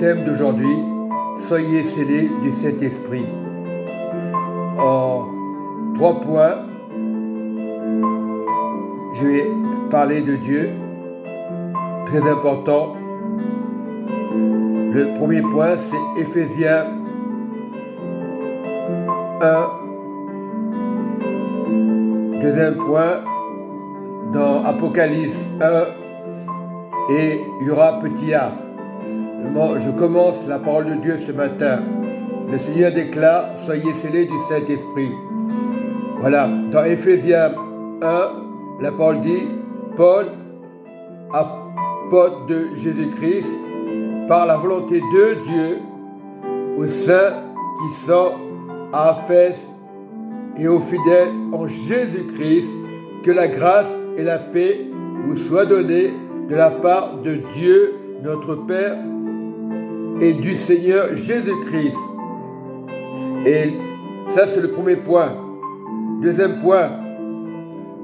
thème d'aujourd'hui, soyez scellés du Saint-Esprit. En 3 points, je vais parler de Dieu, très important. Le premier point, c'est Éphésiens 1. Deuxième point, dans Apocalypse 1, et il y aura petit a. Je commence la parole de Dieu ce matin. Le Seigneur déclare, soyez scellés du Saint-Esprit. Voilà, dans Éphésiens 1, la parole dit, Paul, apôtre de Jésus-Christ, par la volonté de Dieu, aux saints qui sont à Éphèse et aux fidèles en Jésus-Christ, que la grâce et la paix vous soient données de la part de Dieu, notre Père, et du Seigneur Jésus-Christ. Et ça, c'est le premier point. Deuxième point,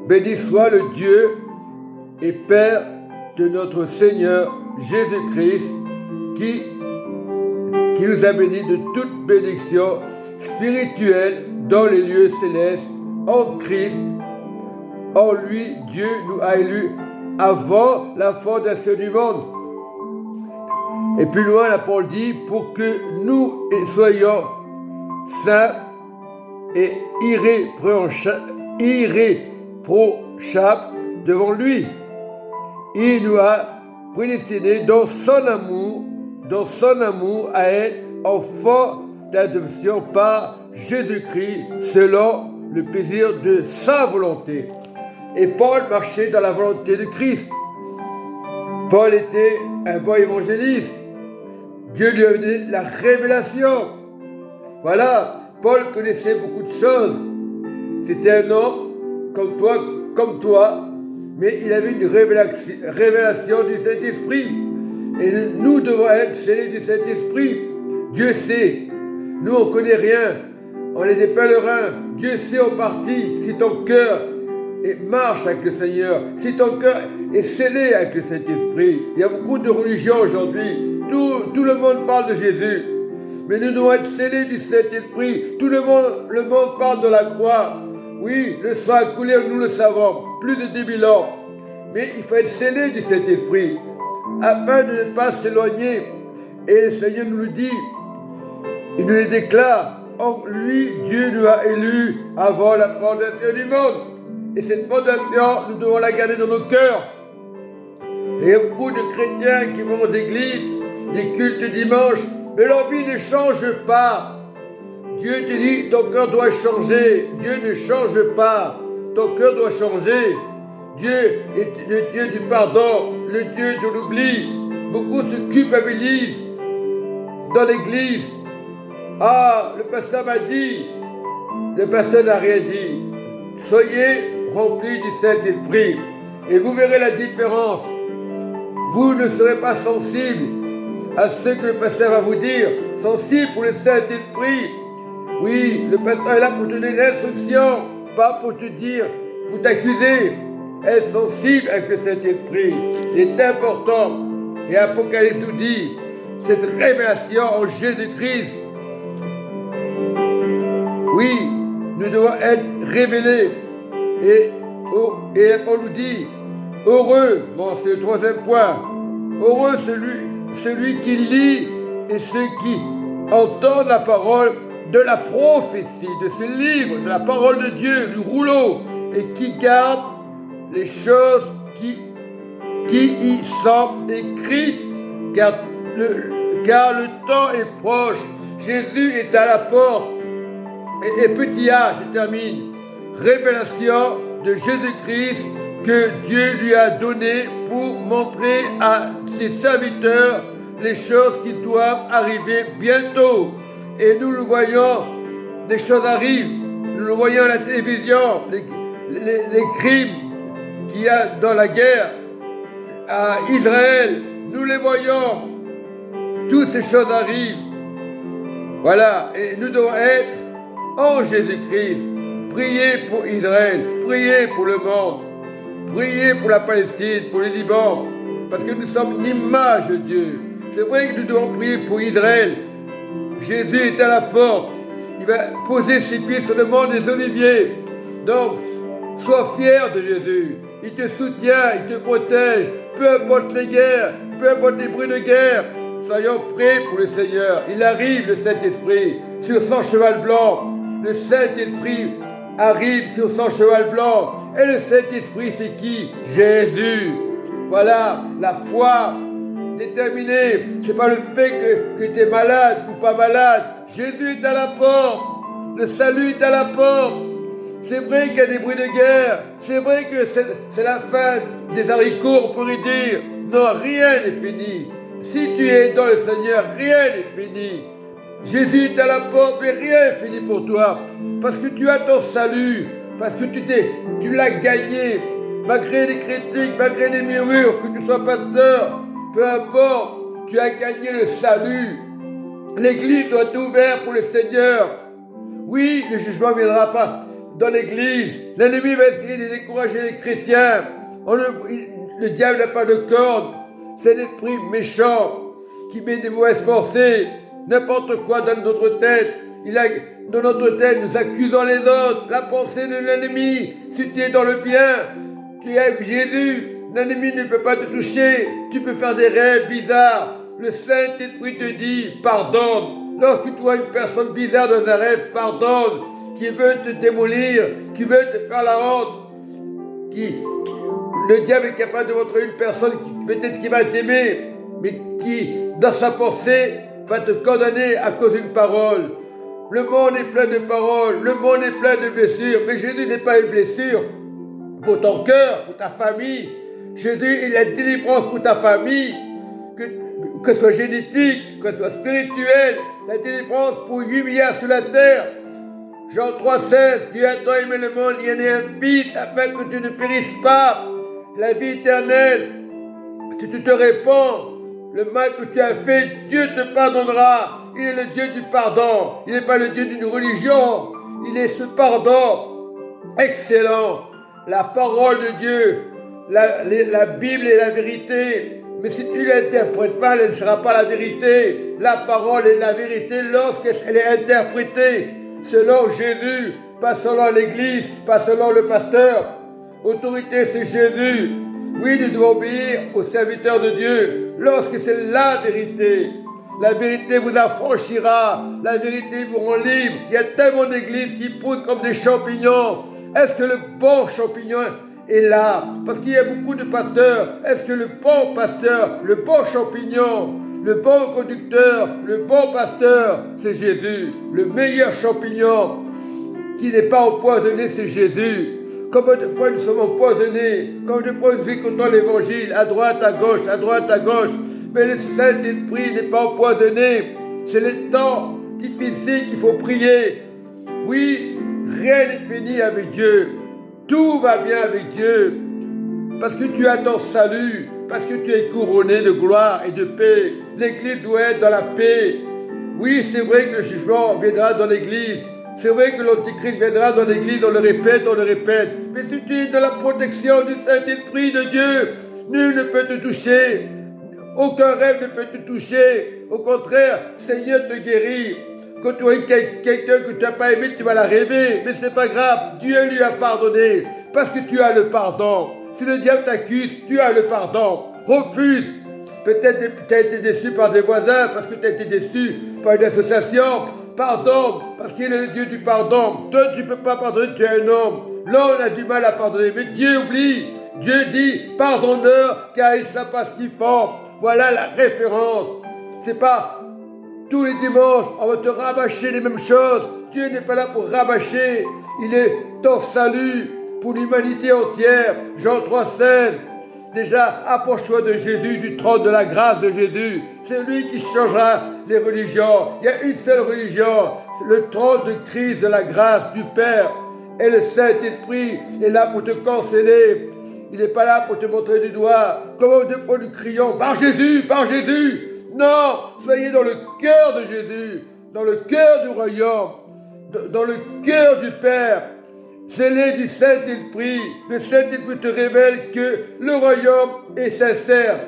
béni soit le Dieu et Père de notre Seigneur Jésus-Christ, qui nous a bénis de toute bénédiction spirituelle dans les lieux célestes en Christ. En lui, Dieu nous a élus avant la fondation du monde. Et plus loin, la parole dit, pour que nous soyons saints et irréprochables devant lui. Il nous a prédestinés dans son amour à être enfants d'adoption par Jésus-Christ selon le plaisir de sa volonté. Et Paul marchait dans la volonté de Christ. Paul était un bon évangéliste. Dieu lui a donné la révélation. Voilà, Paul connaissait beaucoup de choses. C'était un homme comme toi, mais il avait une révélation du Saint-Esprit. Et nous devons être scellés du Saint-Esprit. Dieu sait. Nous, on ne connaît rien. On est des pèlerins. Dieu sait en partie si ton cœur marche avec le Seigneur, si ton cœur est scellé avec le Saint-Esprit. Il y a beaucoup de religions aujourd'hui. Tout le monde parle de Jésus. Mais nous devons être scellés du Saint-Esprit. Tout le monde parle de la croix. Oui, le sang a coulé, nous le savons. Plus de 10 000 ans. Mais il faut être scellé du Saint-Esprit afin de ne pas s'éloigner. Et le Seigneur nous le dit. Il nous le déclare. En lui, Dieu nous a élus avant la fondation du monde. Et cette fondation, nous devons la garder dans nos cœurs. Et il y a beaucoup de chrétiens qui vont aux églises, des cultes dimanche, mais leur vie ne change pas. Dieu te dit, ton cœur doit changer. Dieu ne change pas. Ton cœur doit changer. Dieu est le Dieu du pardon, le Dieu de l'oubli. Beaucoup se culpabilisent dans l'église. Ah, le pasteur m'a dit. Le pasteur n'a rien dit. Soyez remplis du Saint-Esprit et vous verrez la différence. Vous ne serez pas sensible à ce que le pasteur va vous dire, sensible pour le Saint-Esprit. Oui, le pasteur est là pour te donner l'instruction, pas pour te dire, pour t'accuser. Être sensible avec le Saint-Esprit est important. Et Apocalypse nous dit, cette révélation en Jésus-Christ. Oui, nous devons être révélés. Et Paul nous dit, heureux, bon c'est le troisième point, heureux celui qui lit et ceux qui entendent la parole de la prophétie, de ce livre, de la parole de Dieu, du rouleau, et qui gardent les choses qui y sont écrites, car le temps est proche. Jésus est à la porte. Et petit a, je termine, révélation de Jésus-Christ que Dieu lui a donné pour montrer à ses serviteurs les choses qui doivent arriver bientôt. Et nous le voyons, des choses arrivent. Nous le voyons à la télévision, les crimes qu'il y a dans la guerre à Israël. Nous les voyons. Toutes ces choses arrivent. Voilà, et nous devons être en Jésus-Christ. Priez pour Israël, priez pour le monde, priez pour la Palestine, pour le Liban, parce que nous sommes l'image de Dieu. C'est vrai que nous devons prier pour Israël. Jésus est à la porte. Il va poser ses pieds sur le mont des Oliviers. Donc, sois fier de Jésus. Il te soutient, il te protège. Peu importe les guerres, peu importe les bruits de guerre. Soyons prêts pour le Seigneur. Il arrive, le Saint-Esprit, sur son cheval blanc. Le Saint-Esprit arrive sur son cheval blanc. Et le Saint-Esprit, c'est qui? Jésus. Voilà, la foi déterminée. C'est pas le fait que tu es malade ou pas malade. Jésus est à la porte. Le salut est à la porte. C'est vrai qu'il y a des bruits de guerre. C'est vrai que c'est la fin des haricots, on pourrait dire. Non, rien n'est fini. Si tu es dans le Seigneur, rien n'est fini. Jésus est à la porte, mais rien n'est fini pour toi. Parce que tu as ton salut. Parce que tu l'as gagné. Malgré les critiques, malgré les murmures, que tu sois pasteur, peu importe, tu as gagné le salut. L'église doit être ouverte pour le Seigneur. Oui, le jugement ne viendra pas dans l'église. L'ennemi va essayer de décourager les chrétiens. Le diable n'a pas de cordes. C'est l'esprit méchant qui met des mauvaises pensées, n'importe quoi dans notre tête. Dans notre tête, nous accusons les autres. La pensée de l'ennemi, si tu es dans le bien, tu aimes Jésus, l'ennemi ne peut pas te toucher. Tu peux faire des rêves bizarres. Le Saint-Esprit te dit, pardonne. Lorsque tu vois une personne bizarre dans un rêve, pardonne. Qui veut te démolir, qui veut te faire la honte. Le diable est capable de montrer une personne peut-être qui va t'aimer, mais qui, dans sa pensée, va te condamner à cause d'une parole. Le monde est plein de paroles, le monde est plein de blessures, mais Jésus n'est pas une blessure pour ton cœur, pour ta famille. Jésus est la délivrance pour ta famille, que ce soit génétique, que ce soit spirituel, la délivrance pour 8 milliards sur la terre. Jean 3,16, Dieu a tant aimé le monde, il y en a un fils, afin que tu ne périsses pas. La vie éternelle, si tu te répands, le mal que tu as fait, Dieu te pardonnera. Il est le Dieu du pardon. Il n'est pas le Dieu d'une religion. Il est ce pardon excellent. La parole de Dieu, la Bible est la vérité. Mais si tu ne l'interprètes pas, elle ne sera pas la vérité. La parole est la vérité lorsqu'elle est interprétée selon Jésus, pas selon l'Église, pas selon le pasteur. Autorité, c'est Jésus. Oui, nous devons obéir aux serviteurs de Dieu lorsque c'est la vérité. La vérité vous affranchira. La vérité vous rend libre. Il y a tellement d'églises qui poussent comme des champignons. Est-ce que le bon champignon est là? Parce qu'il y a beaucoup de pasteurs. Est-ce que le bon pasteur, le bon champignon, le bon conducteur, le bon pasteur, c'est Jésus? Le meilleur champignon qui n'est pas empoisonné, c'est Jésus. Combien de fois nous sommes empoisonnés, combien de fois nous écoutons l'évangile, à droite, à gauche, à droite, à gauche. Mais le Saint-Esprit n'est pas empoisonné. C'est les temps difficiles qu'il faut prier. Oui, rien n'est fini avec Dieu. Tout va bien avec Dieu. Parce que tu as ton salut, parce que tu es couronné de gloire et de paix. L'Église doit être dans la paix. Oui, c'est vrai que le jugement viendra dans l'Église. C'est vrai que l'Antichrist viendra dans l'Église, on le répète. Mais si tu es dans la protection du Saint-Esprit de Dieu, nul ne peut te toucher. Aucun rêve ne peut te toucher. Au contraire, Seigneur te guérit. Quand tu vois quelqu'un que tu n'as pas aimé, tu vas la rêver. Mais ce n'est pas grave, Dieu lui a pardonné. Parce que tu as le pardon. Si le diable t'accuse, tu as le pardon. Refuse. Peut-être que tu as été déçu par des voisins, parce que tu as été déçu par une association. Pardonne, parce qu'il est le Dieu du pardon. Toi, tu ne peux pas pardonner, tu es un homme. L'homme a du mal à pardonner, mais Dieu oublie. Dieu dit, pardonne-leur, car ils ne savent pas ce qu'ils font. Voilà la référence. C'est pas tous les dimanches, on va te rabâcher les mêmes choses. Dieu n'est pas là pour rabâcher. Il est ton salut pour l'humanité entière. Jean 3,16. Déjà, approche-toi de Jésus, du trône de la grâce de Jésus. C'est lui qui changera les religions. Il y a une seule religion, c'est le trône de Christ, de la grâce du Père. Et le Saint-Esprit est là pour te canceller. Il n'est pas là pour te montrer du doigt. Comment deux fois nous crions, par Jésus, par Jésus. Non, soyez dans le cœur de Jésus, dans le cœur du royaume, dans le cœur du Père. Scellé du Saint-Esprit. Le Saint-Esprit te révèle que le royaume est sincère.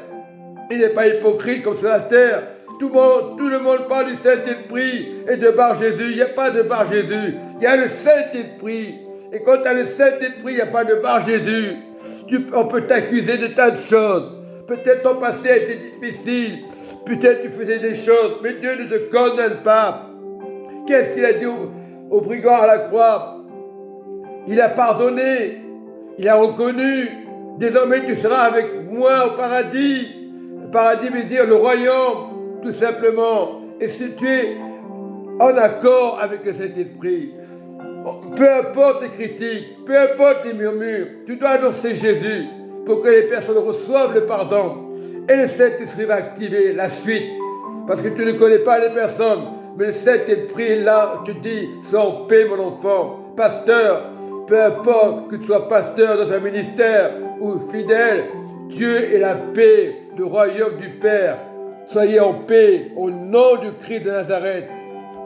Il n'est pas hypocrite comme sur la terre. Tout le monde parle du Saint-Esprit et de Bar-Jésus. Il n'y a pas de Bar-Jésus. Il y a le Saint-Esprit. Et quand tu as le Saint-Esprit, il n'y a pas de Bar-Jésus. On peut t'accuser de tas de choses. Peut-être ton passé a été difficile. Peut-être tu faisais des choses. Mais Dieu ne te condamne pas. Qu'est-ce qu'il a dit au brigand à la croix? Il a pardonné. Il a reconnu. Désormais, tu seras avec moi au paradis. Le paradis veut dire le royaume, tout simplement. Et si tu es en accord avec le Saint-Esprit, peu importe les critiques, peu importe les murmures, tu dois annoncer Jésus pour que les personnes reçoivent le pardon. Et le Saint-Esprit va activer la suite. Parce que tu ne connais pas les personnes, mais le Saint-Esprit est là, tu dis, sois en paix mon enfant. Pasteur, peu importe que tu sois pasteur dans un ministère ou fidèle, Dieu est la paix, le royaume du Père. Soyez en paix au nom du Christ de Nazareth.